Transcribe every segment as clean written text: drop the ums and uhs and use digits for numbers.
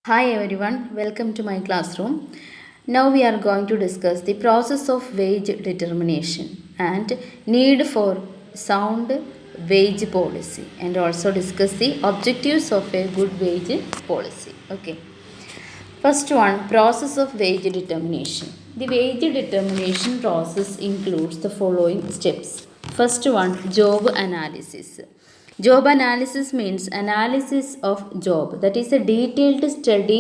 Hi everyone, welcome to my classroom. Now we are going to discuss the process of wage determination and need for sound wage policy and also discuss the objectives of a good wage policy. Okay. First one, process of wage determination. The wage determination process includes the following steps. First one, job analysis. Job analysis means analysis of job, that is a detailed study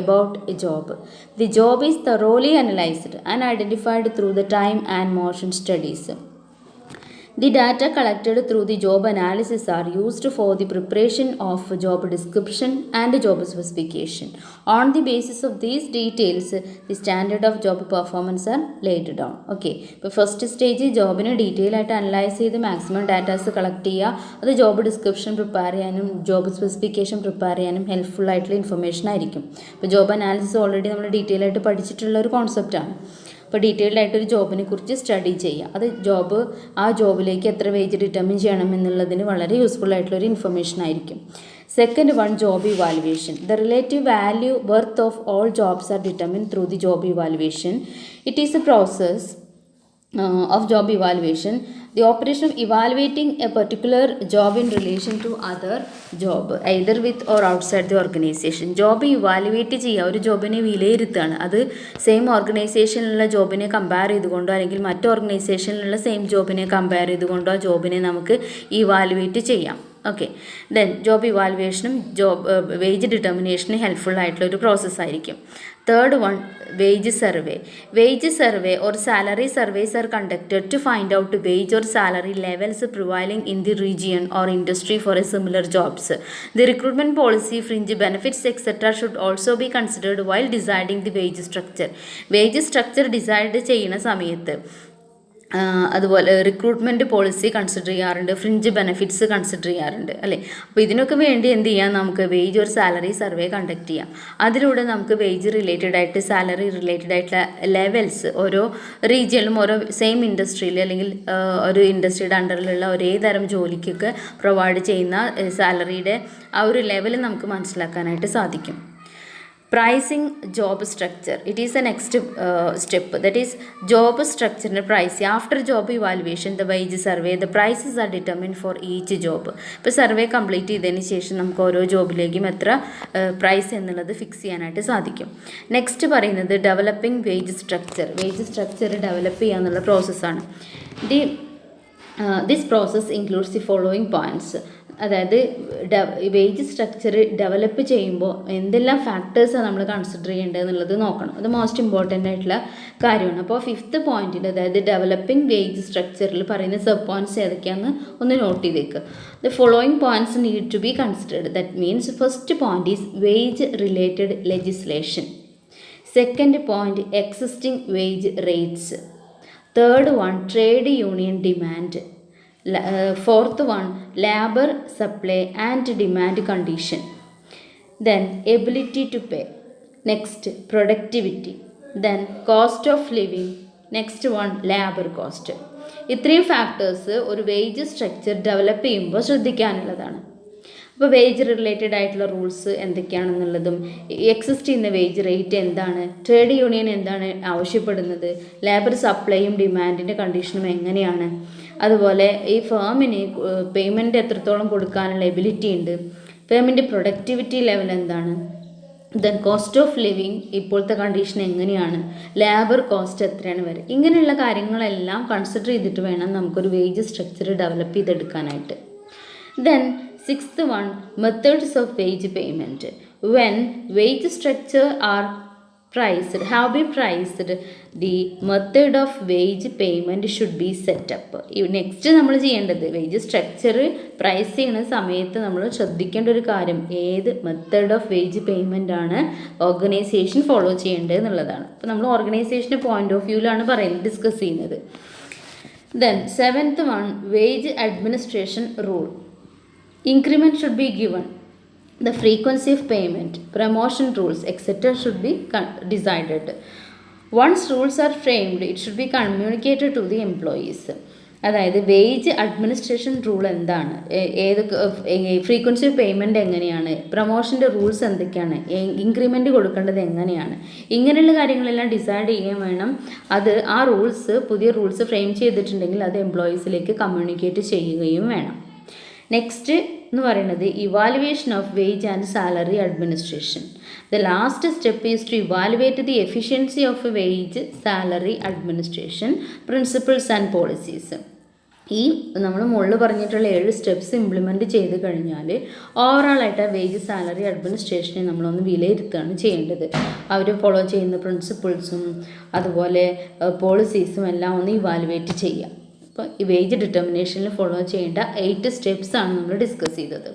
about a job. The job is thoroughly analyzed and identified through the time and motion studies. The data collected through the job analysis are used for the preparation of job description and job specification. On the basis of these details, the standard of job performance are laid down. Okay. ഇപ്പോൾ first stage ജോബിനെ detail ആയിട്ട് analyse ചെയ്ത് maximum datas collect ചെയ്യുക. അത് job description prepare ചെയ്യാനും job specification prepare ചെയ്യാനും helpful ആയിട്ടുള്ള information ആയിരിക്കും. ഇപ്പോൾ ജോബ് അനാലിസിസ് ഓൾറെഡി നമ്മൾ ഡീറ്റെയിൽ ആയിട്ട് പഠിച്ചിട്ടുള്ള ഒരു കോൺസെപ്റ്റാണ്. അപ്പോൾ ഡീറ്റെയിൽഡ് ആയിട്ടൊരു ജോബിനെ കുറിച്ച് സ്റ്റഡി ചെയ്യുക. അത് ആ ജോബിലേക്ക് എത്ര വേജ് ഡിറ്റർമിൻ ചെയ്യണം എന്നുള്ളതിന് വളരെ യൂസ്ഫുൾ ആയിട്ടുള്ളൊരു ഇൻഫർമേഷൻ ആയിരിക്കും. Second one, job evaluation. The relative value worth of all jobs are determine through the job evaluation. It is a process of job evaluation, the operation of evaluating a particular job in relation to other job either with or outside the organization. Job evaluate ചെയ്യുക, ഒരു ജോബിനെ വിലയിരുത്തുകയാണ്. അത് same ഓർഗനൈസേഷനിലുള്ള ജോബിനെ compare ചെയ്തുകൊണ്ടോ അല്ലെങ്കിൽ മറ്റ് ഓർഗനൈസേഷനിലുള്ള same ജോബിനെ compare ചെയ്തുകൊണ്ടോ ആ ജോബിനെ നമുക്ക് evaluate ചെയ്യാം. Okay. Then job ഇവാലുവേഷനും wage ഡിറ്റർമിനേഷനും ഹെൽപ്ഫുൾ ആയിട്ടുള്ള ഒരു പ്രോസസ്സായിരിക്കും. Third one, wage survey. Wage survey or salary surveys are conducted to find out wage or salary levels prevailing in the region or industry for a similar jobs. The recruitment policy, fringe benefits, etc. should also be considered while deciding the wage structure. Wage structure decide ചെയ്യുന്ന സമയത്ത് അതുപോലെ recruitment policy consider ചെയ്യാറുണ്ട്, fringe benefits consider ചെയ്യാറുണ്ട് അല്ലേ. അപ്പോൾ ഇതിനൊക്കെ വേണ്ടി എന്ത് ചെയ്യാം, നമുക്ക് വേജ് ഒരു സാലറി സർവേ കണ്ടക്ട് ചെയ്യാം. അതിലൂടെ നമുക്ക് വേജ് റിലേറ്റഡ് ആയിട്ട് സാലറി റിലേറ്റഡ് ആയിട്ടുള്ള ലെവൽസ് ഓരോ റീജിയനിലും ഓരോ സെയിം ഇൻഡസ്ട്രിയിൽ അല്ലെങ്കിൽ ഒരു ഇൻഡസ്ട്രിയുടെ അണ്ടറിലുള്ള ഒരേ തരം ജോലിക്കൊക്കെ പ്രൊവൈഡ് ചെയ്യുന്ന സാലറിയുടെ ആ ഒരു ലെവൽ നമുക്ക് മനസ്സിലാക്കാനായിട്ട് സാധിക്കും. Pricing job structure, it is a next step. That is job സ്ട്രക്ചറിൻ്റെ price. After job evaluation, the wage survey, the prices are determine for each job. ഇപ്പോൾ സർവേ കംപ്ലീറ്റ് ചെയ്തതിന് ശേഷം നമുക്ക് ഓരോ ജോബിലേക്കും എത്ര പ്രൈസ് എന്നുള്ളത് ഫിക്സ് ചെയ്യാനായിട്ട് സാധിക്കും. നെക്സ്റ്റ് പറയുന്നത് developing wage structure. Wage structure develop ചെയ്യുക എന്നുള്ള പ്രോസസ്സാണ്. This process includes the following points. അതായത് വേജ് സ്ട്രക്ചർ ഡെവലപ്പ് ചെയ്യുമ്പോൾ എന്തെല്ലാം ഫാക്ടേഴ്സാണ് നമ്മൾ കൺസിഡർ ചെയ്യേണ്ടത് എന്നുള്ളത് നോക്കണം. അത് മോസ്റ്റ് ഇമ്പോർട്ടൻ്റ് ആയിട്ടുള്ള കാര്യമാണ്. അപ്പോൾ ഫിഫ്ത്ത് പോയിന്റിൽ, അതായത് ഡെവലപ്പിംഗ് വേജ് സ്ട്രക്ചറിൽ പറയുന്ന സബ് പോയിന്റ്സ് ഏതൊക്കെയാണെന്ന് ഒന്ന് നോട്ട് ചെയ്തേക്കുക. The following points need to be considered. That means first point is wage related legislation. Second point, existing wage rates. Third one, trade union demand. Fourth one, labor supply and demand condition. Then ability to pay. Next, productivity. Then cost of living. Next one, labor cost. ഇത്രയും factors ഒരു wage structure develop ചെയ്യുമ്പോൾ ശ്രദ്ധിക്കാനുള്ളതാണ്. അപ്പോൾ wage related ആയിട്ടുള്ള rules എന്തൊക്കെയാണെന്നുള്ളതും, exist ചെയ്യുന്ന wage rate എന്താണ്, trade union എന്താണ് ആവശ്യപ്പെടുന്നത്, labour സപ്ലൈയും ഡിമാൻഡിൻ്റെ കണ്ടീഷനും എങ്ങനെയാണ്, അതുപോലെ ഈ ഫേമിന് പേയ്മെൻറ്റ് എത്രത്തോളം കൊടുക്കാനുള്ള എബിലിറ്റി ഉണ്ട്, ഫേമിൻ്റെ പ്രൊഡക്ടിവിറ്റി ലെവൽ എന്താണ്, ദെൻ കോസ്റ്റ് ഓഫ് ലിവിങ് ഇപ്പോഴത്തെ കണ്ടീഷൻ എങ്ങനെയാണ്, ലേബർ കോസ്റ്റ് എത്രയാണ് വരെ, ഇങ്ങനെയുള്ള കാര്യങ്ങളെല്ലാം കൺസിഡർ ചെയ്തിട്ട് വേണം നമുക്കൊരു വേജ് സ്ട്രക്ചർ ഡെവലപ്പ് ചെയ്തെടുക്കാനായിട്ട്. Then sixth one, methods of wage payment. When wage structure are have been priced, the method of wage payment should be set up. Next നമ്മൾ ചെയ്യേണ്ടത് വേജ് സ്ട്രക്ചർ പ്രൈസ് ചെയ്യുന്ന സമയത്ത് നമ്മൾ ശ്രദ്ധിക്കേണ്ട ഒരു കാര്യം, ഏത് മെത്തേഡ് ഓഫ് വേജ് പേയ്മെൻ്റ് ആണ് ഓർഗനൈസേഷൻ ഫോളോ ചെയ്യേണ്ടത് എന്നുള്ളതാണ്. അപ്പോൾ നമ്മൾ ഓർഗനൈസേഷൻ്റെ പോയിന്റ് ഓഫ് വ്യൂവിലാണ് ഡിസ്കസ് ചെയ്യുന്നത്. Then seventh one, wage administration rule. Increment should be given. The frequency of payment, promotion rules, etc. should be decided. Once rules are framed, it should be communicated to the employees. അതായത് wage administration rule എന്താണ്, ഏത് frequency of payment എങ്ങനെയാണ്, പ്രൊമോഷൻ്റെ rules എന്തൊക്കെയാണ്, increment കൊടുക്കേണ്ടത് എങ്ങനെയാണ്, ഇങ്ങനെയുള്ള കാര്യങ്ങളെല്ലാം decide ചെയ്യാൻ വേണം. അത് ആ റൂൾസ്, പുതിയ റൂൾസ് ഫ്രെയിം ചെയ്തിട്ടുണ്ടെങ്കിൽ അത് എംപ്ലോയീസിലേക്ക് കമ്മ്യൂണിക്കേറ്റ് ചെയ്യുകയും വേണം. നെക്സ്റ്റ് എന്ന് പറയുന്നത് evaluation of wage and salary administration. The last step is to evaluate the efficiency of wage salary administration principles and policies. ഈ നമ്മൾ മുകളിൽ പറഞ്ഞിട്ടുള്ള 7 സ്റ്റെപ്സ് ഇംപ്ലിമെൻറ്റ് ചെയ്ത് കഴിഞ്ഞാൽ ഓവറോളായിട്ട് ആ വേജ് സാലറി അഡ്മിനിസ്ട്രേഷനെ നമ്മളൊന്ന് വിലയിരുത്തുകയാണ് ചെയ്യേണ്ടത്. അവർ ഫോളോ ചെയ്യുന്ന പ്രിൻസിപ്പിൾസും അതുപോലെ പോളിസീസും എല്ലാം ഒന്ന് ഇവാലുവേറ്റ് ചെയ്യുക. അപ്പോൾ ഈ വേജ് ഡിറ്റർമിനേഷനിൽ ഫോളോ ചെയ്യേണ്ട 8 സ്റ്റെപ്സാണ് നമ്മൾ ഡിസ്കസ് ചെയ്തത്.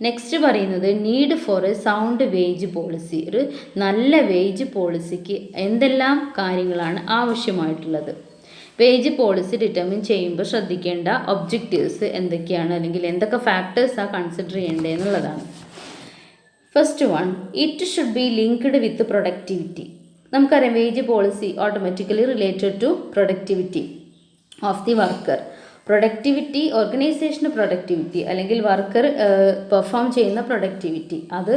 നെക്സ്റ്റ് പറയുന്നത് need for A sound wage policy. ഒരു നല്ല വേജ് പോളിസിക്ക് എന്തെല്ലാം കാര്യങ്ങളാണ് ആവശ്യമായിട്ടുള്ളത്, വേജ് പോളിസി ഡിറ്റർമിൻ ചെയ്യുമ്പോൾ ശ്രദ്ധിക്കേണ്ട ഒബ്ജക്റ്റീവ്സ് എന്തൊക്കെയാണ്, അല്ലെങ്കിൽ എന്തൊക്കെ ഫാക്ടേഴ്സാണ് കൺസിഡർ ചെയ്യേണ്ടത് എന്നുള്ളതാണ്. First one, it should be linked with productivity. നമുക്കറിയാം wage policy automatically related to productivity of the worker. Productivity, ഓർഗനൈസേഷൻ്റെ പ്രൊഡക്ടിവിറ്റി അല്ലെങ്കിൽ വർക്കർ പെർഫോം ചെയ്യുന്ന പ്രൊഡക്ടിവിറ്റി, അത്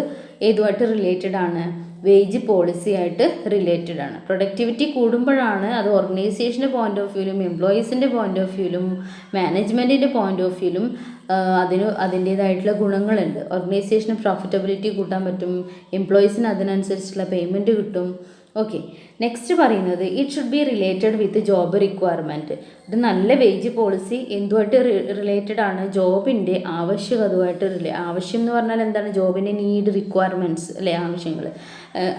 ഏതുമായിട്ട് റിലേറ്റഡ് ആണ്, വേജ് പോളിസി ആയിട്ട് റിലേറ്റഡ് ആണ്. പ്രൊഡക്ടിവിറ്റി കൂടുമ്പോഴാണ് അത് ഓർഗനൈസേഷൻ്റെ പോയിൻ്റ് ഓഫ് വ്യൂവിലും എംപ്ലോയീസിൻ്റെ പോയിൻ്റ് ഓഫ് വ്യൂവിലും മാനേജ്മെൻറ്റിൻ്റെ പോയിൻ്റ് ഓഫ് വ്യൂവിലും അതിൻ്റേതായിട്ടുള്ള ഗുണങ്ങളുണ്ട്. ഓർഗനൈസേഷന് പ്രോഫിറ്റബിലിറ്റി കൂട്ടാൻ പറ്റും, എംപ്ലോയീസിന് അതിനനുസരിച്ചുള്ള പേയ്മെൻറ്റ് കിട്ടും. ഓക്കെ, നെക്സ്റ്റ് പറയുന്നത് it should be related with job requirement. ഒരു നല്ല വേജ് പോളിസി എന്തുമായിട്ട് റിലേറ്റഡ് ആണ്, ജോബിൻ്റെ ആവശ്യകതയുമായിട്ട് ആവശ്യം എന്ന് പറഞ്ഞാൽ എന്താണ്, ജോബിൻ്റെ നീഡ്, റിക്വയർമെൻറ്റ്സ് അല്ലെ, ആവശ്യങ്ങൾ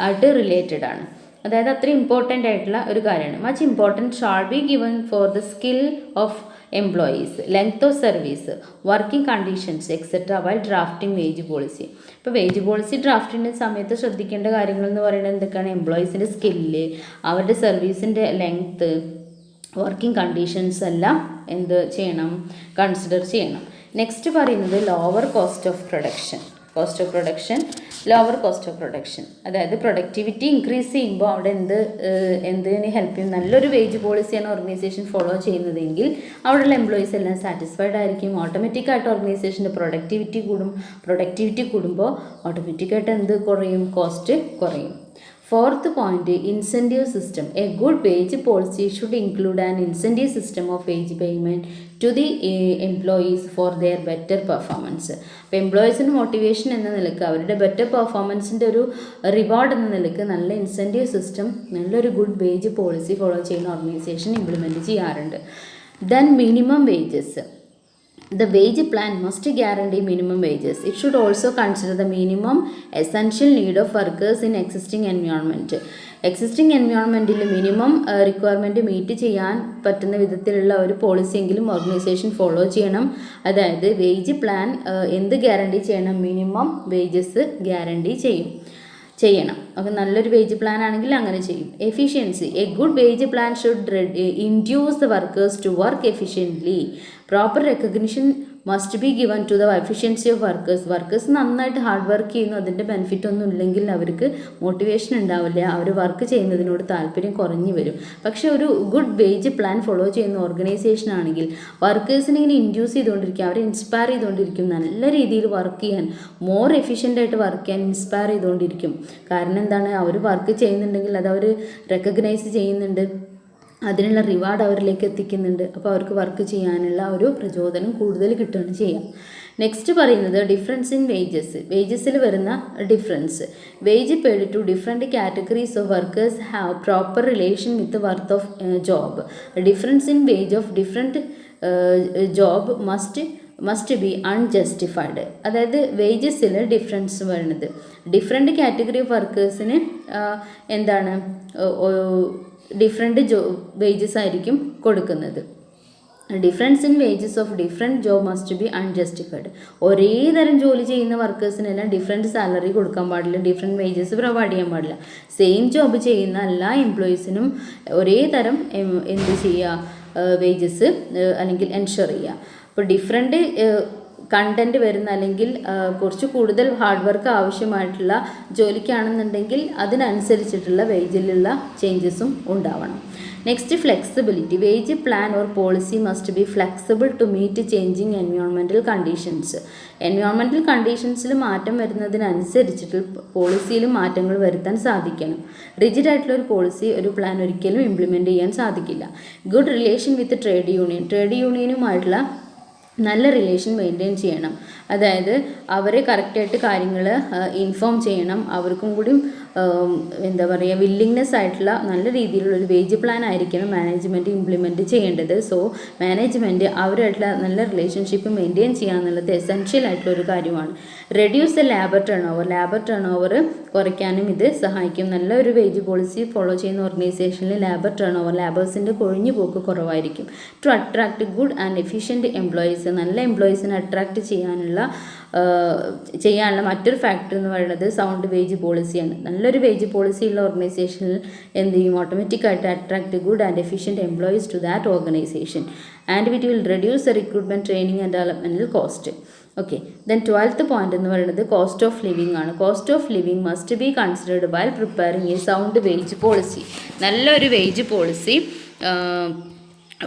ആയിട്ട് റിലേറ്റഡ് ആണ്. അതായത് അത്ര ഇമ്പോർട്ടൻ്റ് ആയിട്ടുള്ള ഒരു കാര്യമാണ്. Much important shall be given for the skill of employees, length of service, working conditions etcetera while drafting wage policy. ഇപ്പോൾ വേജ് പോളിസി ഡ്രാഫ്റ്റിൻ്റെ സമയത്ത് ശ്രദ്ധിക്കേണ്ട കാര്യങ്ങൾ എന്ന് പറയുന്നത് എന്തൊക്കെയാണ്, എംപ്ലോയീസിൻ്റെ സ്കില്ല്, അവരുടെ സർവീസിൻ്റെ ലെങ്ത്ത്, വർക്കിംഗ് കണ്ടീഷൻസ് എല്ലാം എന്ത് ചെയ്യണം, കൺസിഡർ ചെയ്യണം. നെക്സ്റ്റ് പറയുന്നത് lower cost of production. Lower cost of production, അതായത് പ്രൊഡക്ടിവിറ്റി ഇൻക്രീസ് ചെയ്യുമ്പോൾ അവിടെ എന്തിന് ഹെൽപ്പ് ചെയ്യും, നല്ലൊരു വേജ് പോളിസിയാണ് ഓർഗനൈസേഷൻ ഫോളോ ചെയ്യുന്നതെങ്കിൽ അവിടെയുള്ള എംപ്ലോയീസ് എല്ലാം സാറ്റിസ്ഫൈഡ് ആയിരിക്കും. ഓട്ടോമാറ്റിക്കായിട്ട് ഓർഗനൈസേഷൻ്റെ പ്രൊഡക്ടിവിറ്റി കൂടുമ്പോൾ ഓട്ടോമാറ്റിക്കായിട്ട് എന്ത് കുറയും, കോസ്റ്റ് കുറയും. Fourth point, incentive system. A good wage policy should include an incentive system of wage payment to the employees for their better performance. അപ്പോൾ എംപ്ലോയീസിന് മോട്ടിവേഷൻ എന്ന നിലക്ക്, അവരുടെ ബെറ്റർ പെർഫോമൻസിൻ്റെ ഒരു റിവാർഡ് എന്ന നിലക്ക് നല്ല ഇൻസെൻറ്റീവ് സിസ്റ്റം, നല്ലൊരു ഗുഡ് വേജ് പോളിസി ഫോളോ ചെയ്യുന്ന ഓർഗനൈസേഷൻ ഇംപ്ലിമെൻറ്റ് ചെയ്യാറുണ്ട്. Then minimum wages. The wage plan must guarantee minimum wages. It should also consider the minimum essential need of workers in existing environment. Existing എൻവയോൺമെൻറ്റിൽ minimum requirement meet ചെയ്യാൻ പറ്റുന്ന വിധത്തിലുള്ള ഒരു പോളിസിയെങ്കിലും organisation follow ചെയ്യണം. അതായത് wage plan എന്ത് guarantee ചെയ്യണം, മിനിമം വേജസ് ഗ്യാരണ്ടി ചെയ്യണം. അപ്പോൾ നല്ലൊരു വേജ് പ്ലാൻ ആണെങ്കിൽ അങ്ങനെ ചെയ്യും. Efficiency. A good wage plan should induce the workers to work efficiently. Proper recognition must be given to the efficiency of workers നന്നായിട്ട് ഹാർഡ് വർക്ക് ചെയ്യുന്നു, അതിൻ്റെ ബെനിഫിറ്റ് ഒന്നും ഇല്ലെങ്കിൽ അവർക്ക് മോട്ടിവേഷൻ ഉണ്ടാവില്ല, അവർ വർക്ക് ചെയ്യുന്നതിനോട് താല്പര്യം കുറഞ്ഞു വരും. പക്ഷേ ഒരു ഗുഡ് വേജ് പ്ലാൻ ഫോളോ ചെയ്യുന്ന ഓർഗനൈസേഷൻ ആണെങ്കിൽ വർക്കേഴ്സിനെ ഇങ്ങനെ ഇൻഡ്യൂസ് ചെയ്തുകൊണ്ടിരിക്കും, അവരെ ഇൻസ്പയർ ചെയ്തുകൊണ്ടിരിക്കും, നല്ല രീതിയിൽ വർക്ക് ചെയ്യാൻ, മോർ എഫിഷ്യൻ്റായിട്ട് വർക്ക് ചെയ്യാൻ ഇൻസ്പയർ ചെയ്തുകൊണ്ടിരിക്കും. കാരണം എന്താണ്, അവർ വർക്ക് ചെയ്യുന്നുണ്ടെങ്കിൽ അത് അവർ റെക്കഗ്നൈസ് ചെയ്യുന്നുണ്ട്, അതിനുള്ള റിവാർഡ് അവരിലേക്ക് എത്തിക്കുന്നുണ്ട്. അപ്പോൾ അവർക്ക് വർക്ക് ചെയ്യാനുള്ള ഒരു പ്രചോദനം കൂടുതൽ കിട്ടുകയാണ് ചെയ്യാം. നെക്സ്റ്റ് പറയുന്നത് ഡിഫറൻസ് ഇൻ വേജസിൽ വരുന്ന difference. Wage paid to different categories of workers have proper relation with worth of job. Difference in wage of different job must be unjustified. അതായത് വേജസിൽ ഡിഫറൻസ് വരുന്നത് ഡിഫറെൻറ്റ് കാറ്റഗറി ഓഫ് വർക്കേഴ്സിന് എന്താണ് different wages ആയിരിക്കും കൊടുക്കുന്നത്. Difference in wages of different job must be unjustified. ഒരേ തരം ജോലി ചെയ്യുന്ന വർക്കേഴ്സിനെല്ലാം ഡിഫറെൻറ്റ് സാലറി കൊടുക്കാൻ പാടില്ല, ഡിഫറെൻറ്റ് വേജസ് പ്രൊവൈഡ് ചെയ്യാൻ പാടില്ല. സെയിം ജോബ് ചെയ്യുന്ന എല്ലാ എംപ്ലോയീസിനും ഒരേ തരം എന്ത് ചെയ്യുക, വേജസ് അല്ലെങ്കിൽ എൻഷുർ ചെയ്യുക. അപ്പോൾ ഡിഫറെൻറ്റ് കണ്ടൻറ്റ് വരുന്ന അല്ലെങ്കിൽ കുറച്ച് കൂടുതൽ ഹാർഡ് വർക്ക് ആവശ്യമായിട്ടുള്ള ജോലിക്കാണെന്നുണ്ടെങ്കിൽ അതിനനുസരിച്ചിട്ടുള്ള വേജിലുള്ള ചേഞ്ചസും ഉണ്ടാവണം. Next flexibility. Wage plan or policy must be flexible to meet changing environmental conditions. Environmental കണ്ടീഷൻസിൽ മാറ്റം വരുന്നതിനനുസരിച്ചിട്ട് പോളിസിയിലും മാറ്റങ്ങൾ വരുത്താൻ സാധിക്കണം. റിജിഡ് ആയിട്ടുള്ള ഒരു പോളിസി, ഒരു പ്ലാൻ ഒരിക്കലും ഇംപ്ലിമെൻറ്റ് ചെയ്യാൻ സാധിക്കില്ല. Good relation with trade union. Trade യൂണിയനുമായിട്ടുള്ള നല്ല റിലേഷൻ മെയിൻറ്റെയിൻ ചെയ്യണം. അതായത് അവരെ കറക്റ്റായിട്ട് കാര്യങ്ങൾ ഇൻഫോം ചെയ്യണം. അവർക്കും കൂടി എന്താ പറയുക, വില്ലിങ്നെസ് ആയിട്ടുള്ള നല്ല രീതിയിലുള്ളൊരു വേജ് പ്ലാൻ ആയിരിക്കണം മാനേജ്മെൻറ്റ് ഇംപ്ലിമെൻറ്റ് ചെയ്യേണ്ടത്. സോ മാനേജ്മെൻറ്റ് അവരായിട്ടുള്ള നല്ല റിലേഷൻഷിപ്പ് മെയിൻറ്റെയിൻ ചെയ്യുക എന്നുള്ളത് എസെൻഷ്യൽ ആയിട്ടുള്ള ഒരു കാര്യമാണ്. Reduce the labour turn over. Labour turn over കുറയ്ക്കാനും ഇത് സഹായിക്കും. നല്ലൊരു വേജ് പോളിസി ഫോളോ ചെയ്യുന്ന ഓർഗനൈസേഷനിൽ ലേബർ ടേൺ ഓവർ, ലേബേഴ്സിൻ്റെ കൊഴിഞ്ഞു പോക്ക് കുറവായിരിക്കും. To attract good and efficient employees. നല്ല എംപ്ലോയീസിനെ അട്രാക്റ്റ് ചെയ്യാനുള്ള മറ്റൊരു ഫാക്ടർ എന്ന് പറയുന്നത് സൗണ്ട് വേജ് പോളിസിയാണ്. നല്ലൊരു വേജ് പോളിസി ഉള്ള ഓർഗനൈസേഷനിൽ എന്ത് ചെയ്യും, ഓട്ടോമാറ്റിക്കായിട്ട് attract good and efficient employees to that organisation and it will reduce the recruitment, training and developmental cost. Okay, then 12th point എന്ന് പറയുന്നത് കോസ്റ്റ് ഓഫ് ലിവിങ് ആണ്. Cost of living must be considered while preparing a sound wage policy. നല്ലൊരു wage policy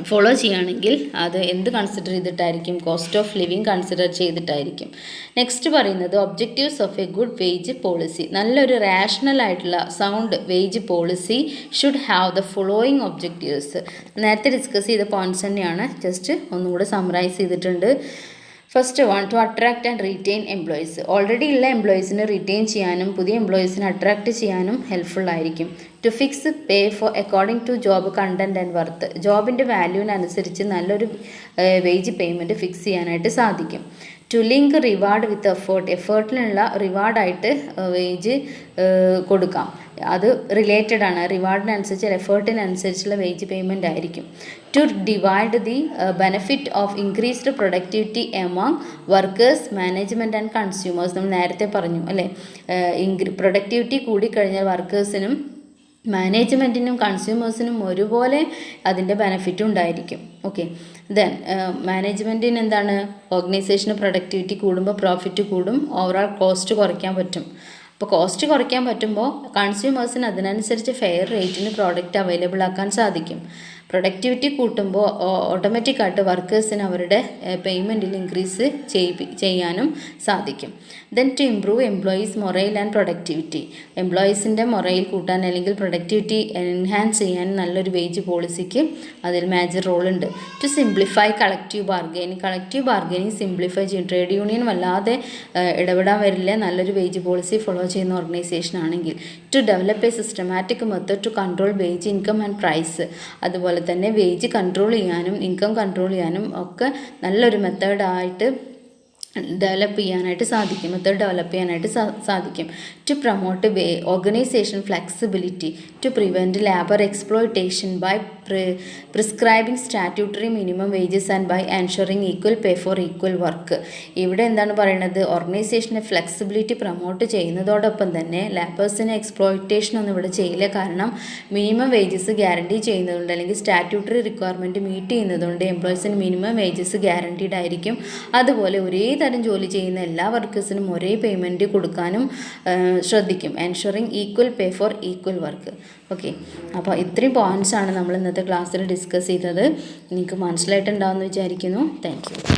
follow ചെയ്യുകയാണെങ്കിൽ അത് എന്ത് consider ചെയ്തിട്ടായിരിക്കും, cost of living consider ചെയ്തിട്ടായിരിക്കും. Next പറയുന്നത് objectives of a good wage policy. നല്ലൊരു റാഷണൽ ആയിട്ടുള്ള sound wage policy should have the following objectives. നേരത്തെ ഡിസ്കസ് ചെയ്ത പോയിന്റ്സ് തന്നെയാണ്, ജസ്റ്റ് ഒന്നുകൂടെ സമ്മറൈസ് ചെയ്തിട്ടുണ്ട്. First one, to attract and retain employees. Already ഉള്ള എംപ്ലോയീസിനെ റീറ്റെയിൻ ചെയ്യാനും പുതിയ എംപ്ലോയീസിനെ അട്രാക്റ്റ് ചെയ്യാനും ഹെൽപ്ഫുൾ ആയിരിക്കും. To fix pay for according to job content and worth. ജോബിൻ്റെ വാല്യൂവിനനുസരിച്ച് നല്ലൊരു വേജ് പേയ്മെൻറ്റ് ഫിക്സ് ചെയ്യാനായിട്ട് സാധിക്കും. ടു ലിങ്ക് റിവാർഡ് വിത്ത് എഫേർട്ടിനുള്ള റിവാർഡായിട്ട് വേജ് കൊടുക്കാം. അത് റിലേറ്റഡ് ആണ്, റിവാർഡിനനുസരിച്ച് എഫേർട്ടിനനുസരിച്ചുള്ള വേജ് പേയ്മെൻ്റ് ആയിരിക്കും. To divide the benefit of increased productivity among workers, management and consumers. നമ്മൾ നേരത്തെ പറഞ്ഞു അല്ലേ, പ്രൊഡക്ടിവിറ്റി കൂടിക്കഴിഞ്ഞാൽ വർക്കേഴ്സിനും മാനേജ്മെൻറ്റിനും കൺസ്യൂമേഴ്സിനും ഒരുപോലെ അതിൻ്റെ ബെനിഫിറ്റ് ഉണ്ടായിരിക്കും. ഓക്കെ, ദെൻ മാനേജ്മെൻറ്റിന് എന്താണ്, ഓർഗനൈസേഷന് പ്രൊഡക്ടിവിറ്റി കൂടുമ്പോൾ പ്രോഫിറ്റ് കൂടും, ഓവറോൾ കോസ്റ്റ് കുറയ്ക്കാൻ പറ്റും. അപ്പോൾ കോസ്റ്റ് കുറയ്ക്കാൻ പറ്റുമ്പോൾ കൺസ്യൂമേഴ്സിന് അതിനനുസരിച്ച് ഫെയർ റേറ്റിന് പ്രോഡക്റ്റ് അവൈലബിൾ ആക്കാൻ സാധിക്കും. പ്രൊഡക്ടിവിറ്റി കൂട്ടുമ്പോൾ ഓട്ടോമാറ്റിക്കായിട്ട് വർക്കേഴ്സിന് അവരുടെ പേയ്മെൻറ്റിൽ ഇൻക്രീസ് ചെയ്യാനും സാധിക്കും. Then to improve employees morale and productivity. എംപ്ലോയീസിൻ്റെ മൊറൈൽ കൂട്ടാൻ അല്ലെങ്കിൽ പ്രൊഡക്ടിവിറ്റി എൻഹാൻസ് ചെയ്യാൻ നല്ലൊരു വേജ് പോളിസിക്ക് അതിൽ മേജർ റോളുണ്ട്. To simplify collective bargaining simplify ചെയ്യും. ട്രേഡ് യൂണിയൻ വല്ലാതെ ഇടപെടാൻ വരില്ല നല്ലൊരു വേജ് പോളിസി ഫോളോ ചെയ്യുന്ന ഓർഗനൈസേഷൻ ആണെങ്കിൽ. To develop a systematic method to control wage income and price. അതുപോലെ തന്നെ വേജ് കൺട്രോൾ ചെയ്യാനും ഇൻകം കൺട്രോൾ ചെയ്യാനും ഒക്കെ നല്ലൊരു മെത്തേഡ് ഡെവലപ്പ് ചെയ്യാനായിട്ട് സാധിക്കും. To promote organisation flexibility. To prevent labour exploitation by prescribing statutory minimum wages and by ensuring equal pay for equal work. ഇവിടെ എന്താണ് പറയുന്നത്, ഓർഗനൈസേഷൻ്റെ ഫ്ലെക്സിബിലിറ്റി പ്രൊമോട്ട് ചെയ്യുന്നതോടൊപ്പം തന്നെ ലേബേഴ്സിനെ എക്സ്പ്ലോയിറ്റേഷൻ ഒന്നും ഇവിടെ ചെയ്യില്ല. കാരണം മിനിമം വേജസ് ഗ്യാരണ്ടി ചെയ്യുന്നതുകൊണ്ട് അല്ലെങ്കിൽ സ്റ്റാറ്റ്യൂട്ടറി റിക്വയർമെൻറ്റ് മീറ്റ് ചെയ്യുന്നതുകൊണ്ട് എംപ്ലോയീസിന് മിനിമം വേജസ് ഗ്യാരണ്ടീഡ് ആയിരിക്കും. അതുപോലെ ഒരേ തരം ജോലി ചെയ്യുന്ന എല്ലാ വർക്കേഴ്സിനും ഒരേ പേയ്മെൻറ്റ് കൊടുക്കാനും ശ്രദ്ധിക്കും. Ensuring equal pay for equal work. Okay, അപ്പോൾ ഇത്രയും പോയിൻറ്റ്സാണ് നമ്മൾ ഇന്നത്തെ ക്ലാസ്സിൽ ഡിസ്കസ് ചെയ്തത്. നിങ്ങൾക്ക് മനസ്സിലായിട്ടുണ്ടാവുമെന്ന് വിചാരിക്കുന്നു. Thank you.